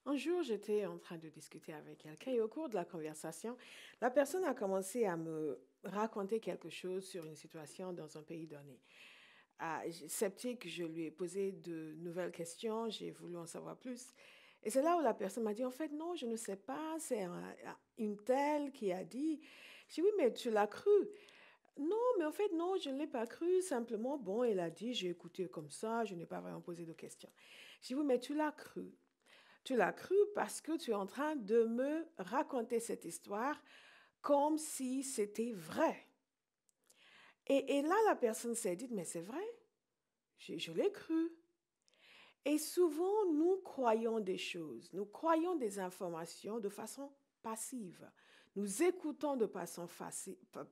Un jour, j'étais en train de discuter avec quelqu'un et au cours de la conversation, la personne a commencé à me raconter quelque chose sur une situation dans un pays donné. Sceptique, je lui ai posé de nouvelles questions, j'ai voulu en savoir plus. Et c'est là où la personne m'a dit, en fait, non, je ne sais pas, c'est une telle qui a dit. Je dis, oui, mais tu l'as cru. Non, mais en fait, non, je ne l'ai pas cru. Simplement, bon, elle a dit, j'ai écouté comme ça, je n'ai pas vraiment posé de questions. Je dis, oui, mais tu l'as cru. Tu l'as cru parce que tu es en train de me raconter cette histoire comme si c'était vrai. Et là, la personne s'est dit, mais c'est vrai, je l'ai cru. Et souvent, nous croyons des choses, nous croyons des informations de façon passive. Nous écoutons de façon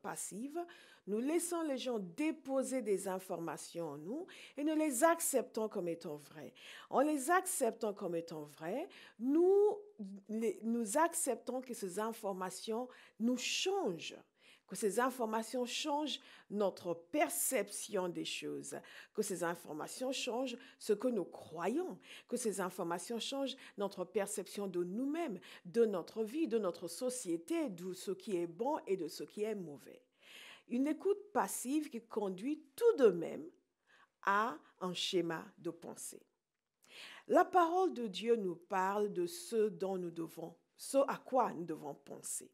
passive, nous laissons les gens déposer des informations en nous et nous les acceptons comme étant vraies. En les acceptant comme étant vraies, nous acceptons que ces informations nous changent, que ces informations changent notre perception des choses, que ces informations changent ce que nous croyons, que ces informations changent notre perception de nous-mêmes, de notre vie, de notre société, de ce qui est bon et de ce qui est mauvais. Une écoute passive qui conduit tout de même à un schéma de pensée. La parole de Dieu nous parle de ce à quoi nous devons penser.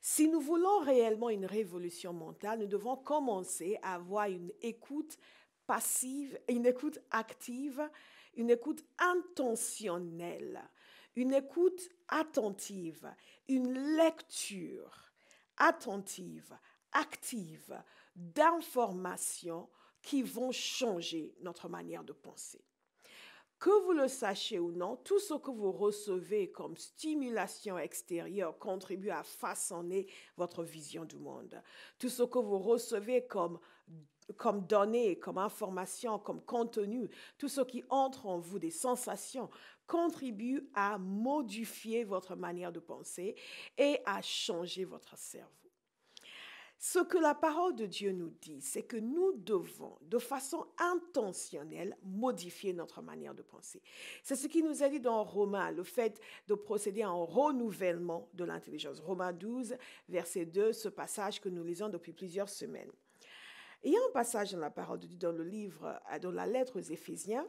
Si nous voulons réellement une révolution mentale, nous devons commencer à avoir une écoute passive, une écoute active, une écoute intentionnelle, une écoute attentive, une lecture attentive, active d'informations qui vont changer notre manière de penser. Que vous le sachiez ou non, tout ce que vous recevez comme stimulation extérieure contribue à façonner votre vision du monde. Tout ce que vous recevez comme données, comme information, comme contenu, tout ce qui entre en vous, des sensations, contribue à modifier votre manière de penser et à changer votre cerveau. Ce que la parole de Dieu nous dit, c'est que nous devons, de façon intentionnelle, modifier notre manière de penser. C'est ce qui nous est dit dans Romains, le fait de procéder à un renouvellement de l'intelligence. Romains 12, verset 2, ce passage que nous lisons depuis plusieurs semaines. Il y a un passage dans la parole de Dieu, dans le livre, dans la lettre aux Éphésiens,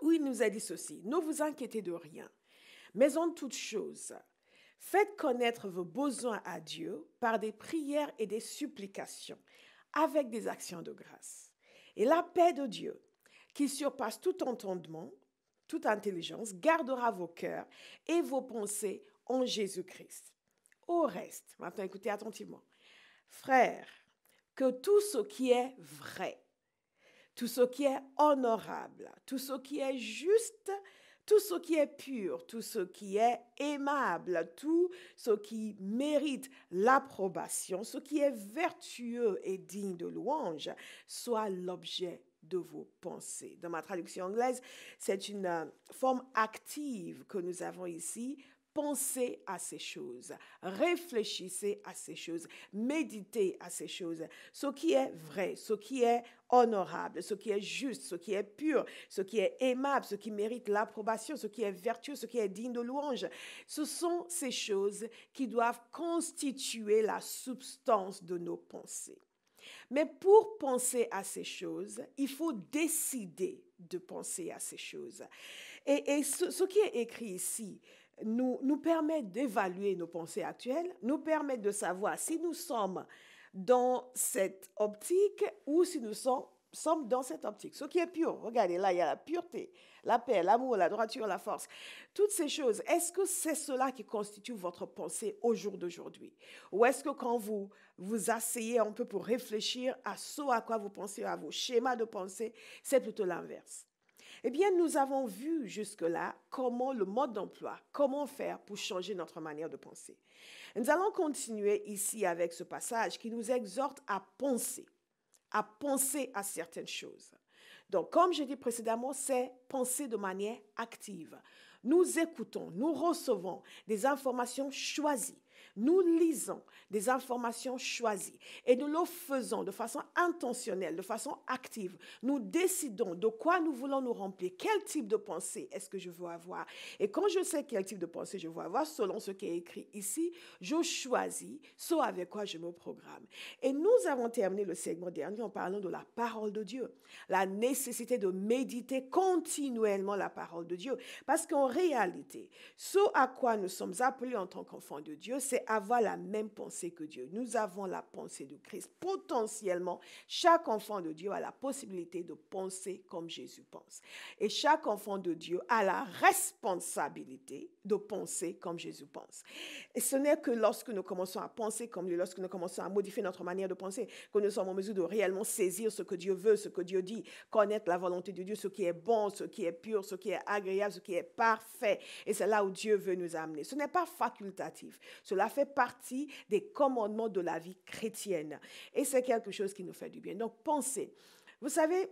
où il nous a dit ceci: « Ne vous inquiétez de rien, mais en toute chose, faites connaître vos besoins à Dieu par des prières et des supplications, avec des actions de grâce. Et la paix de Dieu, qui surpasse tout entendement, toute intelligence, gardera vos cœurs et vos pensées en Jésus-Christ. Au reste, maintenant écoutez attentivement, frères, que tout ce qui est vrai, tout ce qui est honorable, tout ce qui est juste, tout ce qui est pur, tout ce qui est aimable, tout ce qui mérite l'approbation, ce qui est vertueux et digne de louange, soit l'objet de vos pensées. Dans ma traduction anglaise, c'est une forme active que nous avons ici. Pensez à ces choses, réfléchissez à ces choses, méditez à ces choses. Ce qui est vrai, ce qui est honorable, ce qui est juste, ce qui est pur, ce qui est aimable, ce qui mérite l'approbation, ce qui est vertueux, ce qui est digne de louange. Ce sont ces choses qui doivent constituer la substance de nos pensées. Mais pour penser à ces choses, il faut décider de penser à ces choses. Et ce qui est écrit ici nous permet d'évaluer nos pensées actuelles, nous permet de savoir si nous sommes dans cette optique ou si nous sommes dans cette optique. Ce qui est pur, regardez, là, il y a la pureté, la paix, l'amour, la droiture, la force. Toutes ces choses, est-ce que c'est cela qui constitue votre pensée au jour d'aujourd'hui? Ou est-ce que quand vous vous asseyez un peu pour réfléchir à ce à quoi vous pensez, à vos schémas de pensée, c'est plutôt l'inverse? Eh bien, nous avons vu jusque-là comment le mode d'emploi, comment faire pour changer notre manière de penser. Nous allons continuer ici avec ce passage qui nous exhorte à penser à certaines choses. Donc, comme j'ai dit précédemment, c'est penser de manière active. Nous écoutons, nous recevons des informations choisies. nous lisons des informations choisies et nous le faisons de façon intentionnelle, de façon active, nous décidons de quoi nous voulons nous remplir, quel type de pensée est-ce que je veux avoir. Et quand je sais quel type de pensée je veux avoir, selon ce qui est écrit ici, je choisis ce avec quoi je me programme. Et nous avons terminé le segment dernier en parlant de la parole de Dieu, la nécessité de méditer continuellement la parole de Dieu. Parce qu'en réalité, ce à quoi nous sommes appelés en tant qu'enfants de Dieu, c'est avoir la même pensée que Dieu. Nous avons la pensée de Christ. Potentiellement, chaque enfant de Dieu a la possibilité de penser comme Jésus pense. Et chaque enfant de Dieu a la responsabilité de penser comme Jésus pense. Et ce n'est que lorsque nous commençons à penser comme lui, lorsque nous commençons à modifier notre manière de penser, que nous sommes en mesure de réellement saisir ce que Dieu veut, ce que Dieu dit, connaître la volonté de Dieu, ce qui est bon, ce qui est pur, ce qui est agréable, ce qui est parfait. Et c'est là où Dieu veut nous amener. Ce n'est pas facultatif. Cela fait partie des commandements de la vie chrétienne. Et c'est quelque chose qui nous fait du bien. Donc, pensez. Vous savez,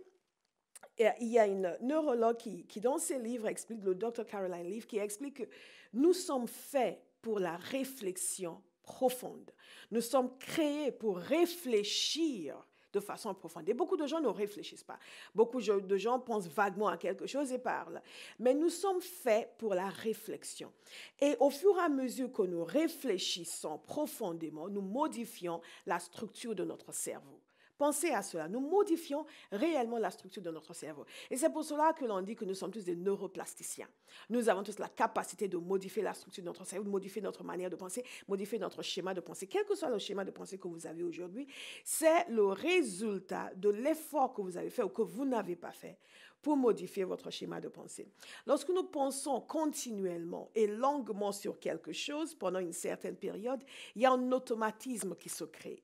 il y a une neurologue qui dans ses livres, explique, le Dr. Caroline Leaf, qui explique que nous sommes faits pour la réflexion profonde. Nous sommes créés pour réfléchir de façon profonde. Et beaucoup de gens ne réfléchissent pas. Beaucoup de gens pensent vaguement à quelque chose et parlent. Mais nous sommes faits pour la réflexion. Et au fur et à mesure que nous réfléchissons profondément, nous modifions la structure de notre cerveau. Pensez à cela. Nous modifions réellement la structure de notre cerveau. Et c'est pour cela que l'on dit que nous sommes tous des neuroplasticiens. Nous avons tous la capacité de modifier la structure de notre cerveau, de modifier notre manière de penser, modifier notre schéma de pensée. Quel que soit le schéma de pensée que vous avez aujourd'hui, c'est le résultat de l'effort que vous avez fait ou que vous n'avez pas fait pour modifier votre schéma de pensée. Lorsque nous pensons continuellement et longuement sur quelque chose pendant une certaine période, il y a un automatisme qui se crée.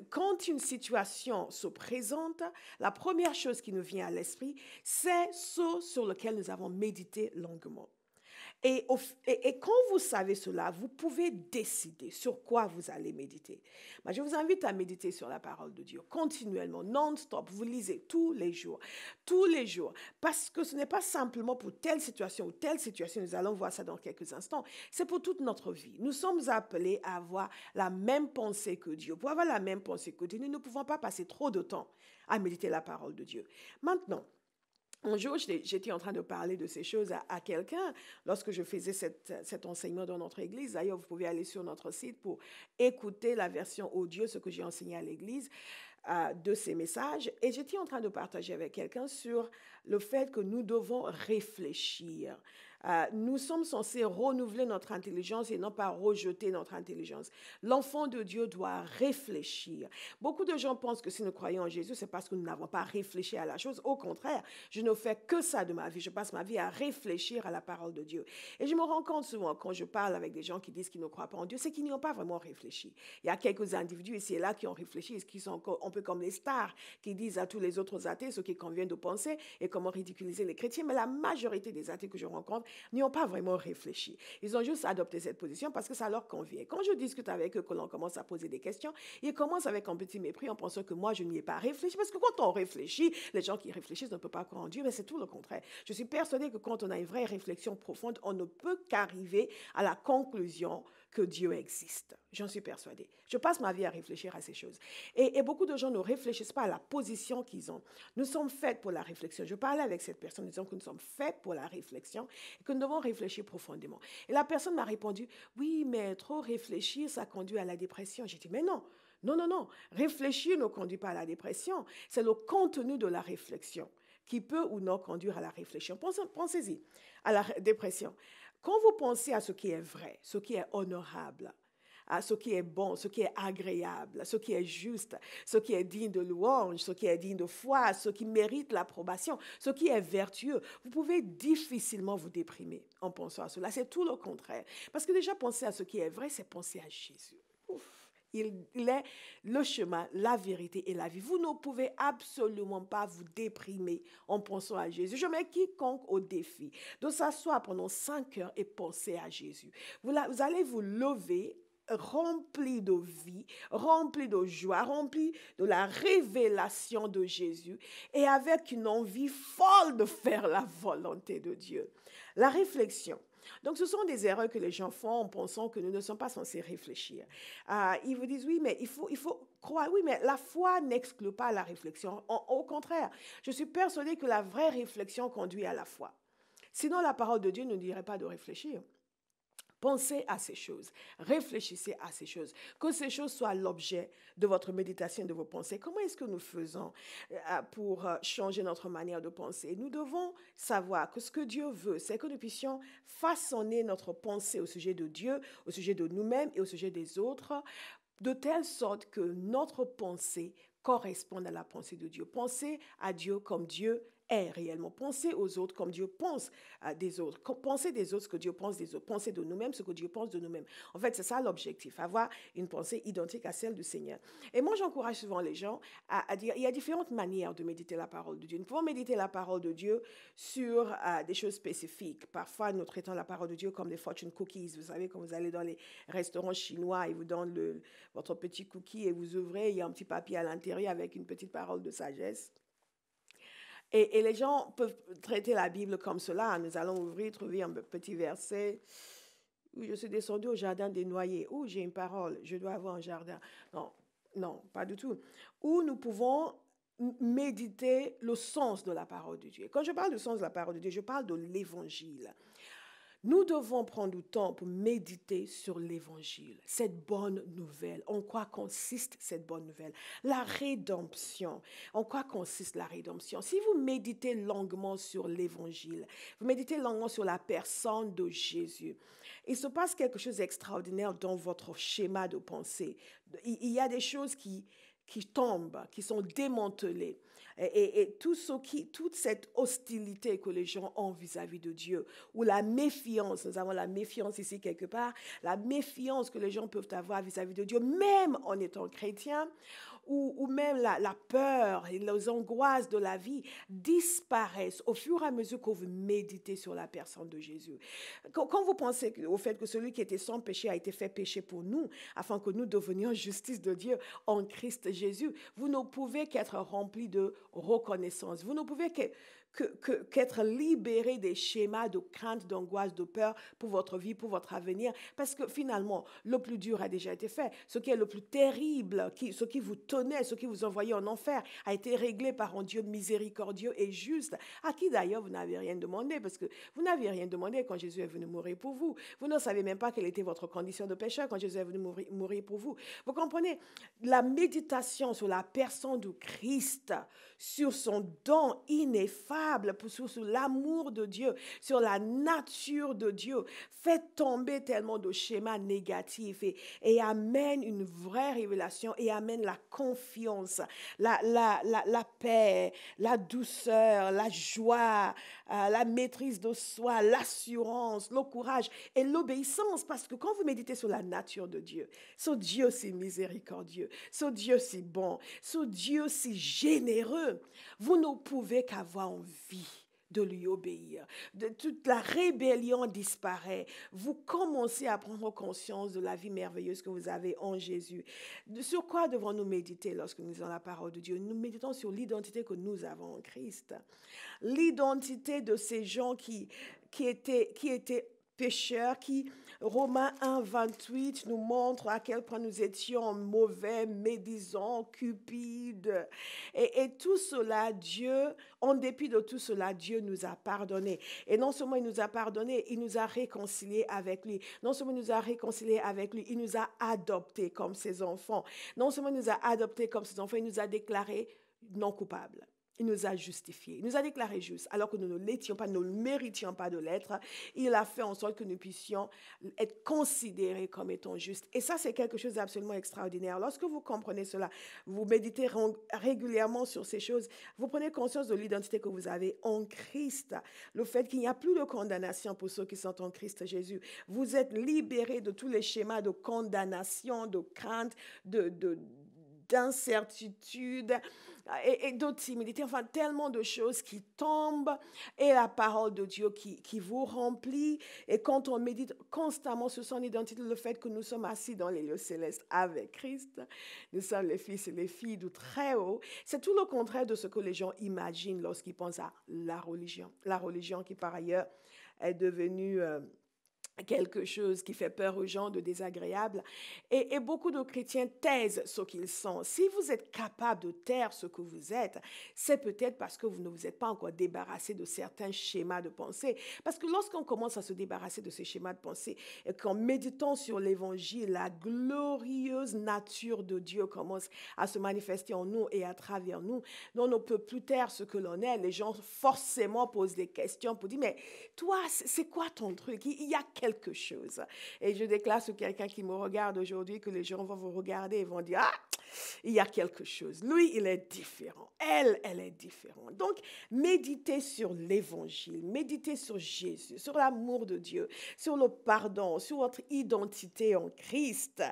Quand une situation se présente, la première chose qui nous vient à l'esprit, c'est ce sur lequel nous avons médité longuement. Et quand vous savez cela, vous pouvez décider sur quoi vous allez méditer. Je vous invite à méditer sur la parole de Dieu continuellement, non-stop. Vous lisez tous les jours, parce que ce n'est pas simplement pour telle situation ou telle situation, nous allons voir ça dans quelques instants, c'est pour toute notre vie. Nous sommes appelés à avoir la même pensée que Dieu. Pour avoir la même pensée que Dieu, nous ne pouvons pas passer trop de temps à méditer la parole de Dieu. Maintenant, un jour, j'étais en train de parler de ces choses à quelqu'un lorsque je faisais cet enseignement dans notre église. D'ailleurs, vous pouvez aller sur notre site pour écouter la version audio, ce que j'ai enseigné à l'église, de ces messages. Et j'étais en train de partager avec quelqu'un sur le fait que nous devons réfléchir. Nous sommes censés renouveler notre intelligence et non pas rejeter notre intelligence. L'enfant de Dieu doit réfléchir. Beaucoup de gens pensent que si nous croyons en Jésus, c'est parce que nous n'avons pas réfléchi à la chose. Au contraire, je ne fais que ça de ma vie. Je passe ma vie à réfléchir à la parole de Dieu. Et je me rends compte souvent quand je parle avec des gens qui disent qu'ils ne croient pas en Dieu, c'est qu'ils n'y ont pas vraiment réfléchi. Il y a quelques individus ici et là qui ont réfléchi et qui sont un peu comme les stars, qui disent à tous les autres athées ce qu'il convient de penser et comment ridiculiser les chrétiens. Mais la majorité des athées que je rencontre n'y ont pas vraiment réfléchi. Ils ont juste adopté cette position parce que ça leur convient. Quand je discute avec eux, que l'on commence à poser des questions, ils commencent avec un petit mépris en pensant que moi, je n'y ai pas réfléchi. Parce que quand on réfléchit, les gens qui réfléchissent ne peuvent pas croire en Dieu, mais c'est tout le contraire. Je suis persuadée que quand on a une vraie réflexion profonde, on ne peut qu'arriver à la conclusion que Dieu existe. J'en suis persuadée. Je passe ma vie à réfléchir à ces choses. Et beaucoup de gens ne réfléchissent pas à la position qu'ils ont. Nous sommes faits pour la réflexion. Je parlais avec cette personne disant que nous sommes faits pour la réflexion et que nous devons réfléchir profondément. Et la personne m'a répondu, oui, mais trop réfléchir, ça conduit à la dépression. J'ai dit, mais non. Non. Réfléchir ne conduit pas à la dépression. C'est le contenu de la réflexion qui peut ou non conduire à la réflexion. Pensez-y à la dépression. Quand vous pensez à ce qui est vrai, ce qui est honorable, à ce qui est bon, ce qui est agréable, ce qui est juste, ce qui est digne de louange, ce qui est digne de foi, ce qui mérite l'approbation, ce qui est vertueux, vous pouvez difficilement vous déprimer en pensant à cela. C'est tout le contraire. Parce que déjà, penser à ce qui est vrai, c'est penser à Jésus. Il est le chemin, la vérité et la vie. Vous ne pouvez absolument pas vous déprimer en pensant à Jésus. Je mets quiconque au défi de s'asseoir pendant 5 heures et penser à Jésus. Vous allez vous lever rempli de vie, rempli de joie, rempli de la révélation de Jésus et avec une envie folle de faire la volonté de Dieu. La réflexion Donc, ce sont des erreurs que les gens font en pensant que nous ne sommes pas censés réfléchir. Ils vous disent, oui, mais il faut croire. Oui, mais la foi n'exclut pas la réflexion. Au contraire, je suis persuadée que la vraie réflexion conduit à la foi. Sinon, la parole de Dieu ne dirait pas de réfléchir. Pensez à ces choses, réfléchissez à ces choses, que ces choses soient l'objet de votre méditation, de vos pensées. Comment est-ce que nous faisons pour changer notre manière de penser? Nous devons savoir que ce que Dieu veut, c'est que nous puissions façonner notre pensée au sujet de Dieu, au sujet de nous-mêmes et au sujet des autres, de telle sorte que notre pensée corresponde à la pensée de Dieu. Pensez à Dieu comme Dieu est réellement. Pensez aux autres comme Dieu pense des autres. Pensez des autres ce que Dieu pense des autres. Pensez de nous-mêmes ce que Dieu pense de nous-mêmes. En fait, c'est ça l'objectif, avoir une pensée identique à celle du Seigneur. Et moi, j'encourage souvent les gens à dire, il y a différentes manières de méditer la parole de Dieu. Nous pouvons méditer la parole de Dieu sur des choses spécifiques. Parfois, nous traitons la parole de Dieu comme des fortune cookies. Vous savez, quand vous allez dans les restaurants chinois, ils vous donnent votre petit cookie et vous ouvrez, il y a un petit papier à l'intérieur avec une petite parole de sagesse. Et les gens peuvent traiter la Bible comme cela. Nous allons ouvrir, trouver un petit verset. Où je suis descendu au jardin des noyers. Où j'ai une parole, je dois avoir un jardin. Non, non, pas du tout. Où nous pouvons méditer le sens de la parole de Dieu. Quand je parle du sens de la parole de Dieu, je parle de l'évangile. Nous devons prendre du temps pour méditer sur l'évangile, cette bonne nouvelle. En quoi consiste cette bonne nouvelle? La rédemption. En quoi consiste la rédemption? Si vous méditez longuement sur l'évangile, vous méditez longuement sur la personne de Jésus, il se passe quelque chose d'extraordinaire dans votre schéma de pensée. Il y a des choses qui tombent, qui sont démantelées. Et toute cette hostilité que les gens ont vis-à-vis de Dieu, ou la méfiance, nous avons la méfiance ici quelque part, la méfiance que les gens peuvent avoir vis-à-vis de Dieu, même en étant chrétien, ou même la peur et les angoisses de la vie disparaissent au fur et à mesure que vous méditez sur la personne de Jésus. Quand vous pensez au fait que celui qui était sans péché a été fait péché pour nous, afin que nous devenions justice de Dieu en Christ Jésus, vous ne pouvez qu'être rempli de reconnaissance. Vous ne pouvez qu'être libéré des schémas de crainte, d'angoisse, de peur pour votre vie, pour votre avenir, parce que finalement, le plus dur a déjà été fait. Ce qui est le plus terrible, ce qui vous tenait, ce qui vous envoyait en enfer, a été réglé par un Dieu miséricordieux et juste, à qui d'ailleurs vous n'avez rien demandé, parce que vous n'avez rien demandé quand Jésus est venu mourir pour vous. Vous ne savez même pas quelle était votre condition de pécheur quand Jésus est venu mourir pour vous. Vous comprenez? La méditation sur la personne du Christ, sur son don ineffable, sur l'amour de Dieu, sur la nature de Dieu, fait tomber tellement de schémas négatifs et amène une vraie révélation et amène la confiance, la paix, la douceur, la joie, la maîtrise de soi, l'assurance, le courage et l'obéissance. Parce que quand vous méditez sur la nature de Dieu, ce Dieu si miséricordieux, ce Dieu si bon, ce Dieu si généreux, vous ne pouvez qu'avoir envie de lui obéir. Toute la rébellion disparaît. Vous commencez à prendre conscience de la vie merveilleuse que vous avez en Jésus. Sur quoi devons-nous méditer lorsque nous lisons la parole de Dieu? Nous méditons sur l'identité que nous avons en Christ. L'identité de ces gens qui étaient pécheurs, qui, Romains 1, 28, nous montre à quel point nous étions mauvais, médisants, cupides. Et tout cela, Dieu, en dépit de tout cela, Dieu nous a pardonné. Et non seulement il nous a pardonné, il nous a réconciliés avec lui. Non seulement il nous a réconciliés avec lui, il nous a adoptés comme ses enfants. Non seulement il nous a adoptés comme ses enfants, il nous a déclarés non coupables. Il nous a justifiés, il nous a déclarés justes, alors que nous ne l'étions pas, nous ne méritions pas de l'être. Il a fait en sorte que nous puissions être considérés comme étant justes. Et ça, c'est quelque chose d'absolument extraordinaire. Lorsque vous comprenez cela, vous méditez régulièrement sur ces choses, vous prenez conscience de l'identité que vous avez en Christ. Le fait qu'il n'y a plus de condamnation pour ceux qui sont en Christ Jésus. Vous êtes libérés de tous les schémas de condamnation, de crainte, d'incertitude et de timidité, enfin tellement de choses qui tombent et la parole de Dieu qui vous remplit. Et quand on médite constamment sur son identité, le fait que nous sommes assis dans les lieux célestes avec Christ, nous sommes les fils et les filles du Très-Haut, c'est tout le contraire de ce que les gens imaginent lorsqu'ils pensent à la religion. La religion qui par ailleurs est devenue quelque chose qui fait peur aux gens de désagréable. Et beaucoup de chrétiens taisent ce qu'ils sont. Si vous êtes capable de taire ce que vous êtes, c'est peut-être parce que vous ne vous êtes pas encore débarrassé de certains schémas de pensée. Parce que lorsqu'on commence à se débarrasser de ces schémas de pensée et qu'en méditant sur l'évangile, la glorieuse nature de Dieu commence à se manifester en nous et à travers nous, on ne peut plus taire ce que l'on est. Les gens forcément posent des questions pour dire, mais toi, c'est quoi ton truc? Il y a quelque chose. Et je déclare sur quelqu'un qui me regarde aujourd'hui que les gens vont vous regarder et vont dire, ah, il y a quelque chose. Lui, il est différent. Elle est différente. Donc, méditez sur l'évangile, méditez sur Jésus, sur l'amour de Dieu, sur le pardon, sur votre identité en Christ,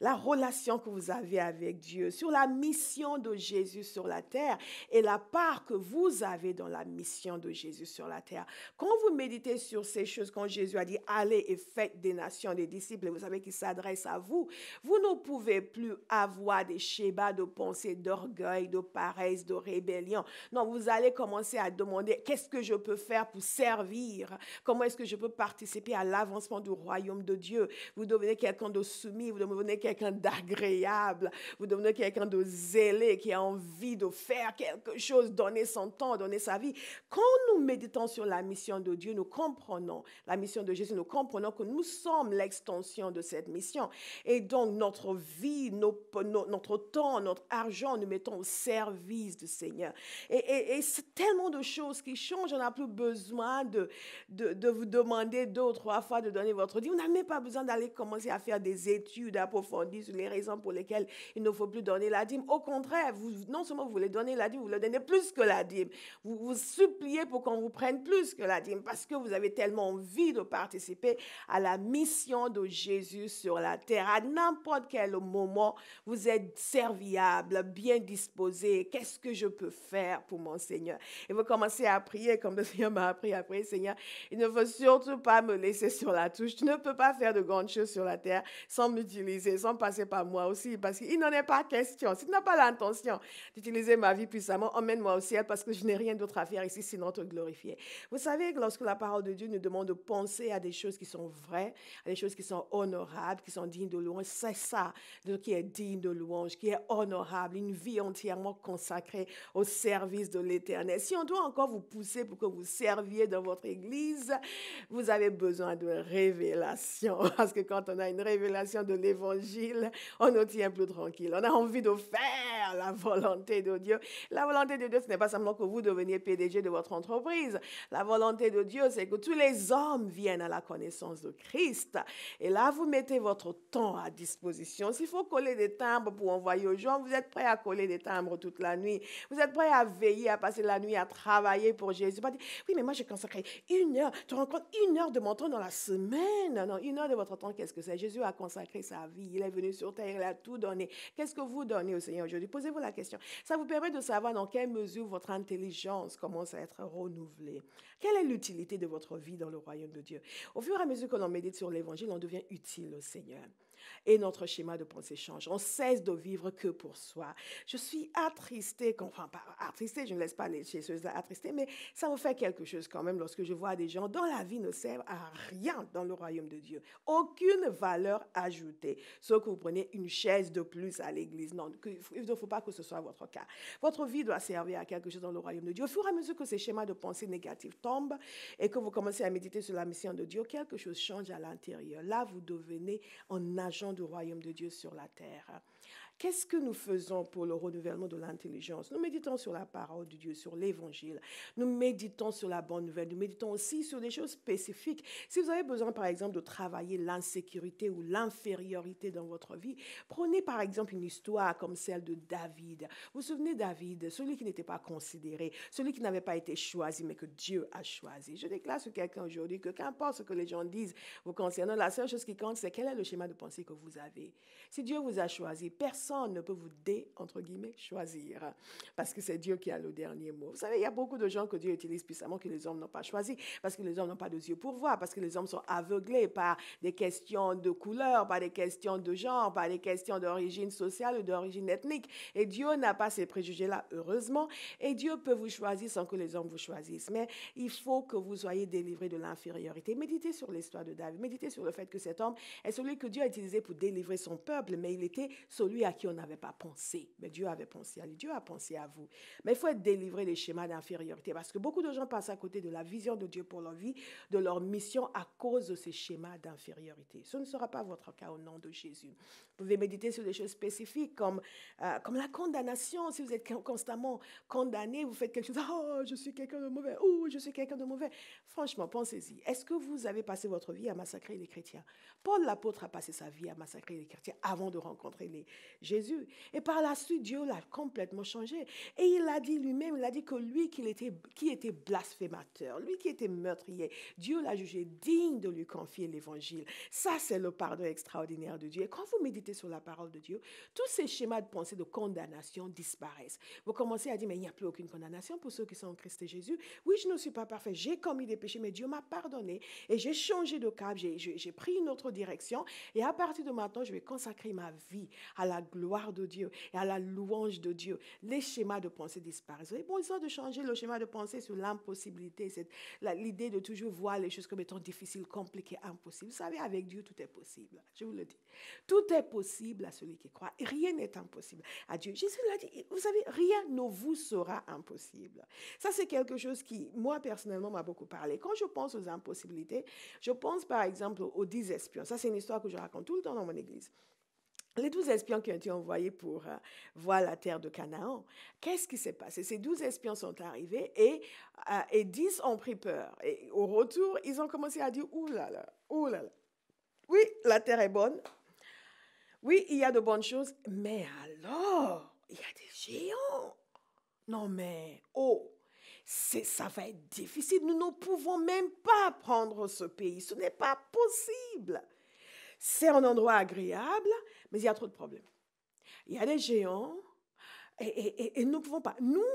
la relation que vous avez avec Dieu, sur la mission de Jésus sur la terre et la part que vous avez dans la mission de Jésus sur la terre. Quand vous méditez sur ces choses, quand Jésus a dit « Allez et faites des nations, des disciples », et vous savez qu'il s'adresse à vous, vous ne pouvez plus avoir des schémas de pensée, d'orgueil, de paresse, de rébellion. Non, vous allez commencer à demander « Qu'est-ce que je peux faire pour servir? Comment est-ce que je peux participer à l'avancement du royaume de Dieu ?» Vous devenez quelqu'un de soumis, vous devenez quelqu'un d'agréable, vous devenez quelqu'un de zélé qui a envie de faire quelque chose, donner son temps, donner sa vie. Quand nous méditons sur la mission de Dieu, nous comprenons la mission de Jésus, nous comprenons que nous sommes l'extension de cette mission. Et donc, notre vie, notre temps, notre argent, nous mettons au service du Seigneur. Et c'est tellement de choses qui changent. On n'a plus besoin de vous demander 2 ou 3 fois de donner votre vie. On n'a même pas besoin d'aller commencer à faire des études approfondies sur les raisons pour lesquelles il ne faut plus donner la dîme. Au contraire, non seulement vous voulez donner la dîme, vous voulez donner plus que la dîme. Vous suppliez pour qu'on vous prenne plus que la dîme parce que vous avez tellement envie de participer à la mission de Jésus sur la terre. À n'importe quel moment, vous êtes serviable, bien disposé. Qu'est-ce que je peux faire pour mon Seigneur? Et vous commencez à prier comme le Seigneur m'a appris à prier. Seigneur, il ne faut surtout pas me laisser sur la touche. Tu ne peux pas faire de grandes choses sur la terre sans m'utiliser, sans passer par moi aussi, parce qu'il n'en est pas question. Si tu n'as pas l'intention d'utiliser ma vie puissamment, emmène-moi au ciel parce que je n'ai rien d'autre à faire ici sinon te glorifier. Vous savez que lorsque la parole de Dieu nous demande de penser à des choses qui sont vraies, à des choses qui sont honorables, qui sont dignes de louange, c'est ça qui est digne de louange, qui est honorable, une vie entièrement consacrée au service de l'Éternel. Si on doit encore vous pousser pour que vous serviez dans votre église, vous avez besoin de révélation. Parce que quand on a une révélation de l'évangile, on ne tient plus tranquille. On a envie de faire la volonté de Dieu. La volonté de Dieu, ce n'est pas simplement que vous deveniez PDG de votre entreprise. La volonté de Dieu, c'est que tous les hommes viennent à la connaissance de Christ. Et là, vous mettez votre temps à disposition. S'il faut coller des timbres pour envoyer aux gens, vous êtes prêts à coller des timbres toute la nuit. Vous êtes prêts à veiller, à passer la nuit, à travailler pour Jésus. Pas dire, oui, mais moi, j'ai consacré 1 heure. Tu rends compte, 1 heure de mon temps dans la semaine. Non, 1 heure de votre temps, qu'est-ce que c'est? Jésus a consacré sa vie. Il est venu sur terre, il a tout donné. Qu'est-ce que vous donnez au Seigneur aujourd'hui? Posez-vous la question. Ça vous permet de savoir dans quelle mesure votre intelligence commence à être renouvelée. Quelle est l'utilité de votre vie dans le royaume de Dieu? Au fur et à mesure que l'on médite sur l'évangile, on devient utile au Seigneur. Et notre schéma de pensée change. On cesse de vivre que pour soi. Je suis attristée, enfin pas attristée, je ne laisse pas les choses attristées, mais ça me fait quelque chose quand même lorsque je vois des gens dont la vie ne sert à rien dans le royaume de Dieu. Aucune valeur ajoutée. Sauf que vous prenez une chaise de plus à l'église. Non, il ne faut pas que ce soit votre cas. Votre vie doit servir à quelque chose dans le royaume de Dieu. Au fur et à mesure que ces schémas de pensée négatifs tombent et que vous commencez à méditer sur la mission de Dieu, quelque chose change à l'intérieur. Là, vous devenez un agent du royaume de Dieu sur la terre. Qu'est-ce que nous faisons pour le renouvellement de l'intelligence? Nous méditons sur la parole de Dieu, sur l'évangile. Nous méditons sur la bonne nouvelle. Nous méditons aussi sur des choses spécifiques. Si vous avez besoin, par exemple, de travailler l'insécurité ou l'infériorité dans votre vie, prenez par exemple une histoire comme celle de David. Vous vous souvenez de David, celui qui n'était pas considéré, celui qui n'avait pas été choisi, mais que Dieu a choisi. Je déclare sur quelqu'un aujourd'hui que qu'importe ce que les gens disent vous concernant, la seule chose qui compte, c'est quel est le schéma de pensée que que vous avez. Si Dieu vous a choisi, personne ne peut vous entre guillemets, choisir. Parce que c'est Dieu qui a le dernier mot. Vous savez, il y a beaucoup de gens que Dieu utilise puissamment que les hommes n'ont pas choisi. Parce que les hommes n'ont pas de yeux pour voir. Parce que les hommes sont aveuglés par des questions de couleur, par des questions de genre, par des questions d'origine sociale ou d'origine ethnique. Et Dieu n'a pas ces préjugés-là, heureusement. Et Dieu peut vous choisir sans que les hommes vous choisissent. Mais il faut que vous soyez délivrés de l'infériorité. Méditez sur l'histoire de David. Méditez sur le fait que cet homme est celui que Dieu a utilisé pour délivrer son peuple, mais il était celui à qui on n'avait pas pensé. Mais Dieu avait pensé à lui. Dieu a pensé à vous. Mais il faut être délivré des schémas d'infériorité parce que beaucoup de gens passent à côté de la vision de Dieu pour leur vie, de leur mission à cause de ces schémas d'infériorité. Ce ne sera pas votre cas au nom de Jésus. Vous pouvez méditer sur des choses spécifiques comme la condamnation. Si vous êtes constamment condamné, vous faites quelque chose, oh, je suis quelqu'un de mauvais, oh, je suis quelqu'un de mauvais. Franchement, pensez-y. Est-ce que vous avez passé votre vie à massacrer les chrétiens? Paul l'apôtre a passé sa vie à massacrer les chrétiens avant de rencontrer Jésus. Et par la suite, Dieu l'a complètement changé. Et il a dit lui-même, il a dit que lui qui était blasphémateur, lui qui était meurtrier, Dieu l'a jugé digne de lui confier l'évangile. Ça, c'est le pardon extraordinaire de Dieu. Et quand vous méditez sur la parole de Dieu, tous ces schémas de pensée de condamnation disparaissent. Vous commencez à dire, mais il n'y a plus aucune condamnation pour ceux qui sont en Christ Jésus. Oui, je ne suis pas parfait, j'ai commis des péchés, mais Dieu m'a pardonné et j'ai changé de cap, j'ai pris une autre direction. Et à partir de maintenant, je vais consacrer ma vie à la gloire de Dieu et à la louange de Dieu. Les schémas de pensée disparaissent. Vous avez besoin de changer le schéma de pensée sur l'impossibilité, l'idée de toujours voir les choses comme étant difficiles, compliquées, impossibles. Vous savez, avec Dieu, tout est possible. Je vous le dis. Tout est possible à celui qui croit. Rien n'est impossible à Dieu. Jésus l'a dit, vous savez, rien ne vous sera impossible. Ça, c'est quelque chose qui, moi, personnellement, m'a beaucoup parlé. Quand je pense aux impossibilités, je pense, par exemple, aux 10 espions. Ça, c'est une histoire que je raconte tout le temps dans mon église. Les 12 espions qui ont été envoyés pour voir la terre de Canaan, qu'est-ce qui s'est passé? Ces 12 espions sont arrivés et 10 ont pris peur. Et au retour, ils ont commencé à dire, ouh là là, oui, la terre est bonne. Oui, il y a de bonnes choses, mais alors, il y a des géants. Non mais, ça va être difficile. Nous ne pouvons même pas prendre ce pays. Ce n'est pas possible. C'est un endroit agréable, mais il y a trop de problèmes. Il y a des géants et nous ne pouvons pas. Nous,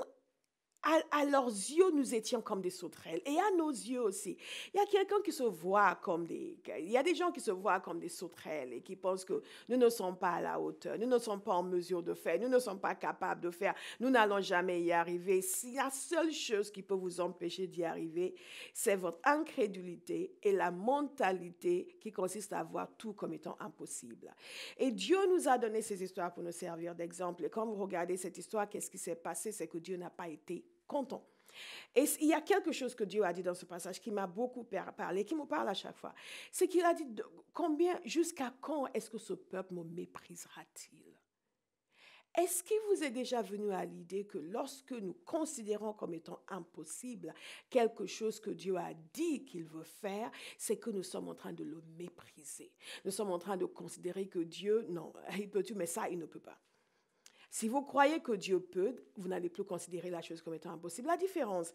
à leurs yeux, nous étions comme des sauterelles. Et à nos yeux aussi. Il y a quelqu'un qui se voit comme il y a des gens qui se voient comme des sauterelles et qui pensent que nous ne sommes pas à la hauteur, nous ne sommes pas en mesure de faire, nous ne sommes pas capables de faire, nous n'allons jamais y arriver. Si la seule chose qui peut vous empêcher d'y arriver, c'est votre incrédulité et la mentalité qui consiste à voir tout comme étant impossible. Et Dieu nous a donné ces histoires pour nous servir d'exemple. Et quand vous regardez cette histoire, qu'est-ce qui s'est passé? C'est que Dieu n'a pas été content. Et il y a quelque chose que Dieu a dit dans ce passage qui m'a beaucoup parlé, qui me parle à chaque fois. C'est qu'il a dit, jusqu'à quand est-ce que ce peuple me méprisera-t-il? Est-ce qu'il vous est déjà venu à l'idée que lorsque nous considérons comme étant impossible quelque chose que Dieu a dit qu'il veut faire, c'est que nous sommes en train de le mépriser. Nous sommes en train de considérer que Dieu, non, il peut tout, mais ça, il ne peut pas. Si vous croyez que Dieu peut, vous n'allez plus considérer la chose comme étant impossible. La différence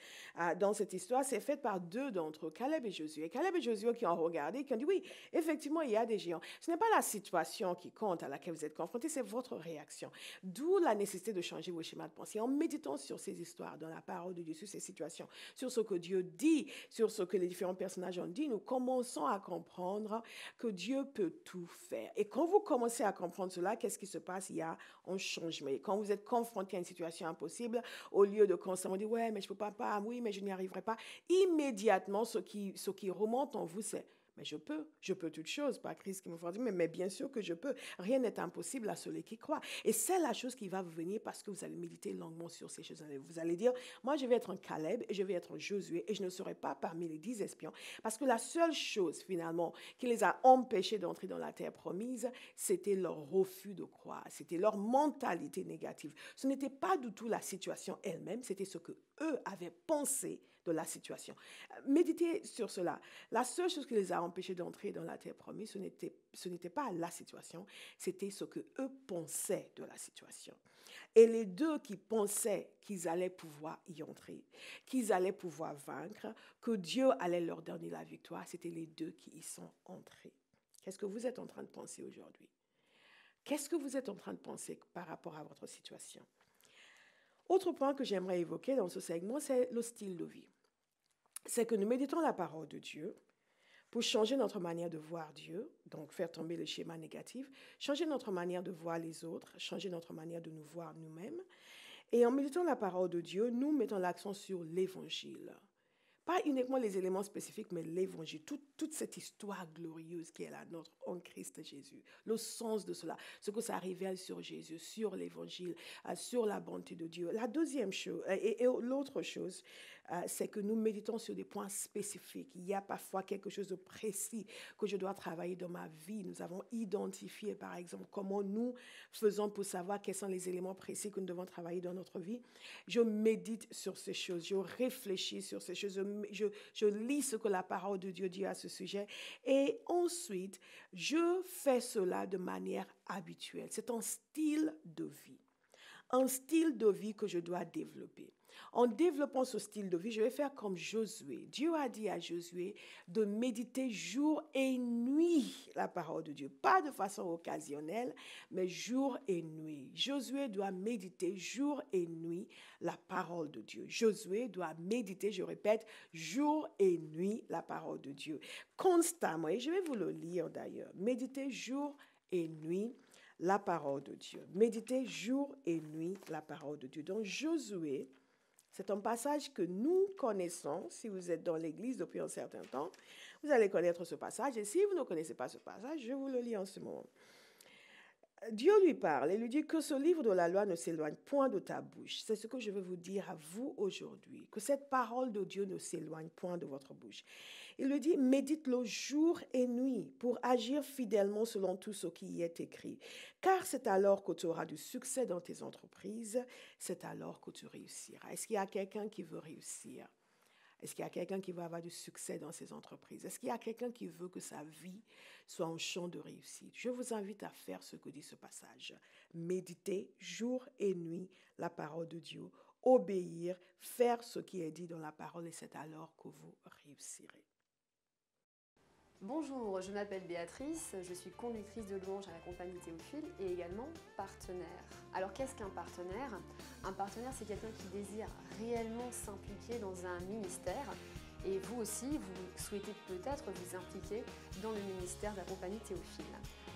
dans cette histoire, c'est faite par deux d'entre eux, Caleb et Josué. Caleb et Josué qui ont regardé, qui ont dit, oui, effectivement, il y a des géants. Ce n'est pas la situation qui compte à laquelle vous êtes confrontés, c'est votre réaction. D'où la nécessité de changer vos schémas de pensée. En méditant sur ces histoires, dans la parole de Dieu, sur ces situations, sur ce que Dieu dit, sur ce que les différents personnages ont dit, nous commençons à comprendre que Dieu peut tout faire. Et quand vous commencez à comprendre cela, qu'est-ce qui se passe? Il y a un changement. Et quand vous êtes confronté à une situation impossible, au lieu de constamment dire « ouais, mais je ne peux pas, oui, mais je n'y arriverai pas », immédiatement, ce qui remonte en vous, c'est « mais je peux toutes choses », pas Christ qui me fera dire « mais bien sûr que je peux, rien n'est impossible à celui qui croit ». Et c'est la chose qui va vous venir parce que vous allez méditer longuement sur ces choses. Vous allez dire « moi, je vais être un Caleb et je vais être un Josué et je ne serai pas parmi les 10 espions ». Parce que la seule chose, finalement, qui les a empêchés d'entrer dans la terre promise, c'était leur refus de croire, c'était leur mentalité négative. Ce n'était pas du tout la situation elle-même, c'était ce que eux avaient pensé de la situation. Méditez sur cela. La seule chose qui les a empêchés d'entrer dans la terre promise, ce n'était pas la situation, c'était ce que eux pensaient de la situation. Et les deux qui pensaient qu'ils allaient pouvoir y entrer, qu'ils allaient pouvoir vaincre, que Dieu allait leur donner la victoire, c'était les deux qui y sont entrés. Qu'est-ce que vous êtes en train de penser aujourd'hui? Qu'est-ce que vous êtes en train de penser par rapport à votre situation? Autre point que j'aimerais évoquer dans ce segment, c'est le style de vie. C'est que nous méditons la parole de Dieu pour changer notre manière de voir Dieu, donc faire tomber le schéma négatif, changer notre manière de voir les autres, changer notre manière de nous voir nous-mêmes. Et en méditant la parole de Dieu, nous mettons l'accent sur l'Évangile. Pas uniquement les éléments spécifiques, mais l'Évangile, toute cette histoire glorieuse qui est la nôtre en Christ Jésus. Le sens de cela, ce que ça révèle sur Jésus, sur l'Évangile, sur la bonté de Dieu. La deuxième chose, et l'autre chose, c'est que nous méditons sur des points spécifiques. Il y a parfois quelque chose de précis que je dois travailler dans ma vie. Nous avons identifié, par exemple, comment nous faisons pour savoir quels sont les éléments précis que nous devons travailler dans notre vie. Je médite sur ces choses, je réfléchis sur ces choses, je lis ce que la parole de Dieu dit à ce sujet et ensuite, je fais cela de manière habituelle. C'est un style de vie. Un style de vie que je dois développer. En développant ce style de vie, je vais faire comme Josué. Dieu a dit à Josué de méditer jour et nuit la parole de Dieu. Pas de façon occasionnelle, mais jour et nuit. Josué doit méditer jour et nuit la parole de Dieu. Josué doit méditer, je répète, jour et nuit la parole de Dieu. Constamment, et je vais vous le lire d'ailleurs. Méditer jour et nuit la parole de Dieu. Méditez jour et nuit la parole de Dieu. Donc Josué, c'est un passage que nous connaissons. Si vous êtes dans l'Église depuis un certain temps, vous allez connaître ce passage. Et si vous ne connaissez pas ce passage, je vous le lis en ce moment. Dieu lui parle et lui dit que ce livre de la loi ne s'éloigne point de ta bouche. C'est ce que je veux vous dire à vous aujourd'hui, que cette parole de Dieu ne s'éloigne point de votre bouche. Il lui dit, médite-le jour et nuit pour agir fidèlement selon tout ce qui y est écrit. Car c'est alors que tu auras du succès dans tes entreprises, c'est alors que tu réussiras. Est-ce qu'il y a quelqu'un qui veut réussir? Est-ce qu'il y a quelqu'un qui veut avoir du succès dans ses entreprises? Est-ce qu'il y a quelqu'un qui veut que sa vie soit un champ de réussite? Je vous invite à faire ce que dit ce passage. Méditer jour et nuit la parole de Dieu, obéir, faire ce qui est dit dans la parole et c'est alors que vous réussirez. Bonjour, je m'appelle Béatrice, je suis conductrice de louange à la compagnie Théophile et également partenaire. Alors qu'est-ce qu'un partenaire? Un partenaire, c'est quelqu'un qui désire réellement s'impliquer dans un ministère et vous aussi, vous souhaitez peut-être vous impliquer dans le ministère de la compagnie Théophile.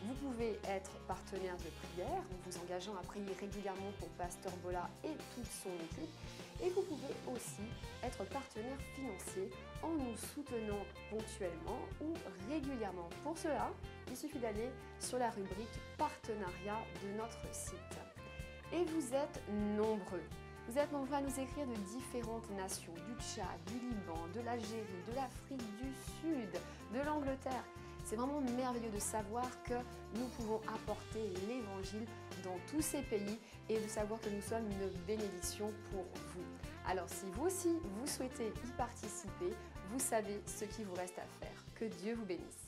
Vous pouvez être partenaire de prière en vous engageant à prier régulièrement pour Pasteur Bola et toute son équipe. Et vous pouvez aussi être partenaire financier en nous soutenant ponctuellement ou régulièrement. Pour cela, il suffit d'aller sur la rubrique partenariat de notre site. Et vous êtes nombreux. Vous êtes nombreux à nous écrire de différentes nations, du Tchad, du Liban, de l'Algérie, de l'Afrique du Sud, de l'Angleterre. C'est vraiment merveilleux de savoir que nous pouvons apporter l'Évangile dans tous ces pays et de savoir que nous sommes une bénédiction pour vous. Alors si vous aussi, vous souhaitez y participer, vous savez ce qu'il vous reste à faire. Que Dieu vous bénisse.